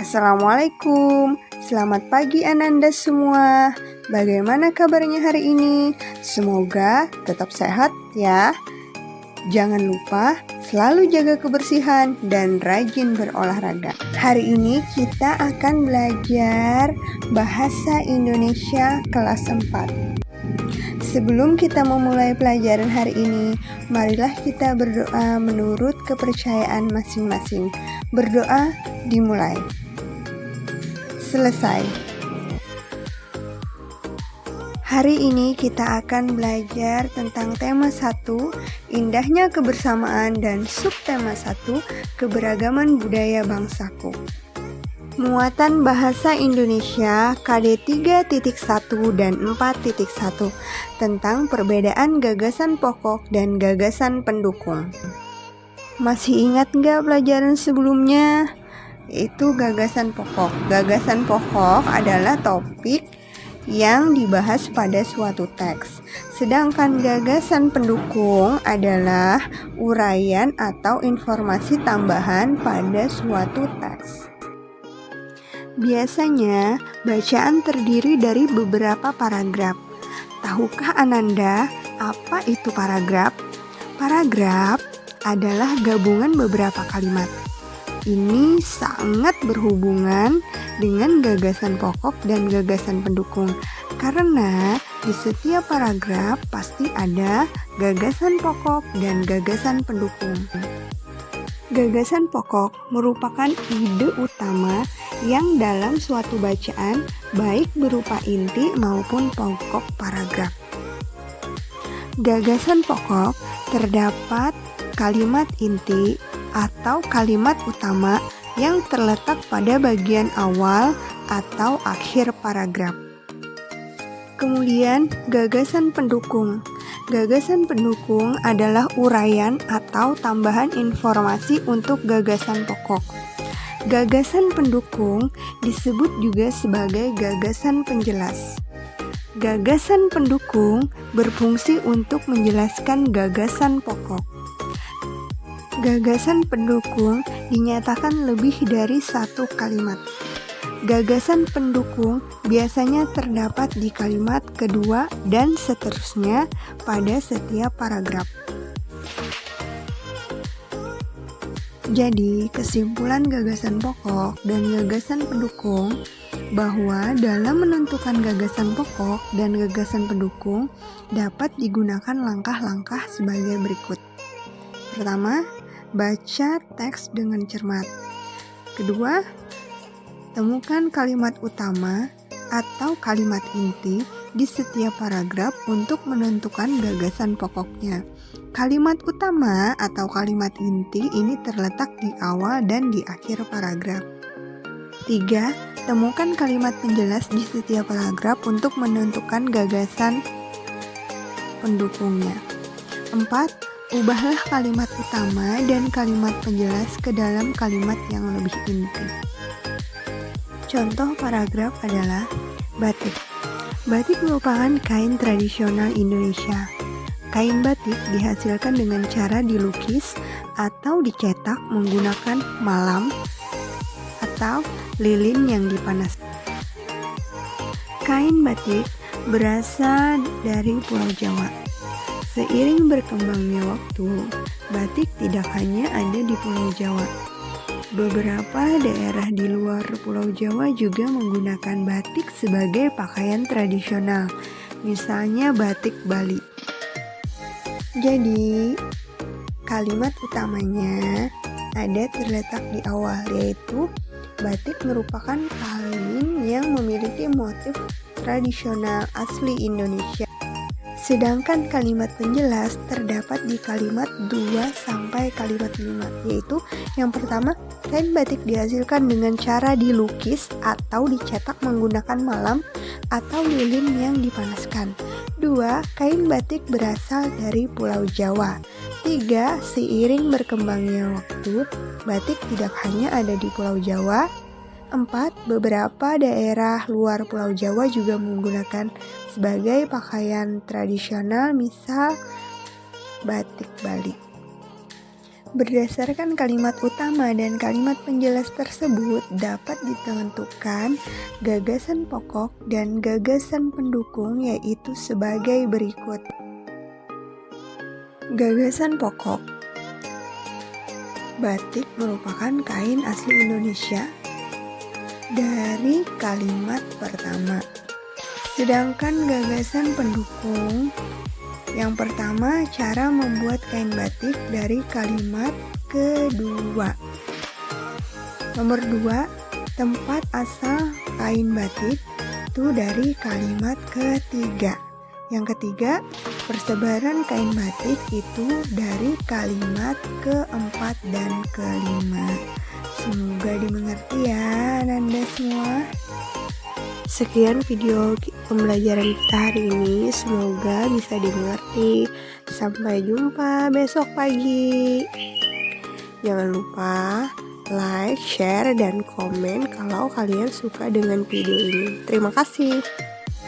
Assalamualaikum, selamat pagi Ananda semua. Bagaimana kabarnya hari ini? Semoga tetap sehat ya. Jangan lupa selalu jaga kebersihan dan rajin berolahraga. Hari ini kita akan belajar Bahasa Indonesia kelas 4. Sebelum kita memulai pelajaran hari ini, marilah kita berdoa menurut kepercayaan masing-masing. Berdoa dimulai. Selesai. Hari ini kita akan belajar tentang tema 1, indahnya kebersamaan, dan subtema 1, keberagaman budaya bangsaku. Muatan Bahasa Indonesia KD 3.1 dan 4.1 tentang perbedaan gagasan pokok dan gagasan pendukung. Masih ingat nggak pelajaran sebelumnya? Itu gagasan pokok. Gagasan pokok adalah topik yang dibahas pada suatu teks. Sedangkan gagasan pendukung adalah uraian atau informasi tambahan pada suatu teks. Biasanya, bacaan terdiri dari beberapa paragraf. Tahukah Ananda apa itu paragraf? Paragraf adalah gabungan beberapa kalimat. Ini sangat berhubungan dengan gagasan pokok dan gagasan pendukung. Karena di setiap paragraf pasti ada gagasan pokok dan gagasan pendukung. Gagasan pokok merupakan ide utama yang dalam suatu bacaan baik berupa inti maupun pokok paragraf. Gagasan pokok terdapat kalimat inti atau kalimat utama yang terletak pada bagian awal atau akhir paragraf. Kemudian gagasan pendukung. Gagasan pendukung adalah uraian atau tambahan informasi untuk gagasan pokok. Gagasan pendukung disebut juga sebagai gagasan penjelas. Gagasan pendukung berfungsi untuk menjelaskan gagasan pokok. Gagasan pendukung dinyatakan lebih dari satu kalimat. Gagasan pendukung biasanya terdapat di kalimat kedua dan seterusnya pada setiap paragraf. Jadi, kesimpulan gagasan pokok dan gagasan pendukung bahwa dalam menentukan gagasan pokok dan gagasan pendukung dapat digunakan langkah-langkah sebagai berikut. Pertama, baca teks dengan cermat. Kedua, temukan kalimat utama atau kalimat inti di setiap paragraf untuk menentukan gagasan pokoknya. Kalimat utama atau kalimat inti ini terletak di awal dan di akhir paragraf. 3. Temukan kalimat penjelas di setiap paragraf untuk menentukan gagasan pendukungnya. 4. Ubahlah kalimat utama dan kalimat penjelas ke dalam kalimat yang lebih inti. Contoh paragraf adalah batik. Batik merupakan kain tradisional Indonesia. Kain batik dihasilkan dengan cara dilukis atau dicetak menggunakan malam atau lilin yang dipanaskan. Kain batik berasal dari Pulau Jawa. Seiring berkembangnya waktu, batik tidak hanya ada di Pulau Jawa. Beberapa daerah di luar Pulau Jawa juga menggunakan batik sebagai pakaian tradisional, misalnya batik Bali. Jadi, kalimat utamanya ada terletak di awal, yaitu batik merupakan kain yang memiliki motif tradisional asli Indonesia. Sedangkan kalimat penjelas terdapat di kalimat 2 sampai kalimat 5, yaitu yang pertama, kain batik dihasilkan dengan cara dilukis atau dicetak menggunakan malam atau lilin yang dipanaskan. 2. Kain batik berasal dari Pulau Jawa. 3. Seiring berkembangnya waktu, batik tidak hanya ada di Pulau Jawa. 4. Beberapa daerah luar Pulau Jawa juga menggunakan sebagai pakaian tradisional, misal batik Bali. Berdasarkan kalimat utama dan kalimat penjelas tersebut dapat ditentukan gagasan pokok dan gagasan pendukung, yaitu sebagai berikut. Gagasan pokok. Batik merupakan kain asli Indonesia dari kalimat pertama. Sedangkan gagasan pendukung, yang pertama, cara membuat kain batik dari kalimat kedua. Nomor 2, tempat asal kain batik itu dari kalimat ketiga. Yang ketiga, persebaran kain batik itu dari kalimat keempat dan kelima. Semoga dimengerti ya Anda semua. Sekian video pembelajaran kita hari ini, semoga bisa dimengerti. Sampai jumpa besok pagi. Jangan lupa like, share, dan komen kalau kalian suka dengan video ini. Terima kasih.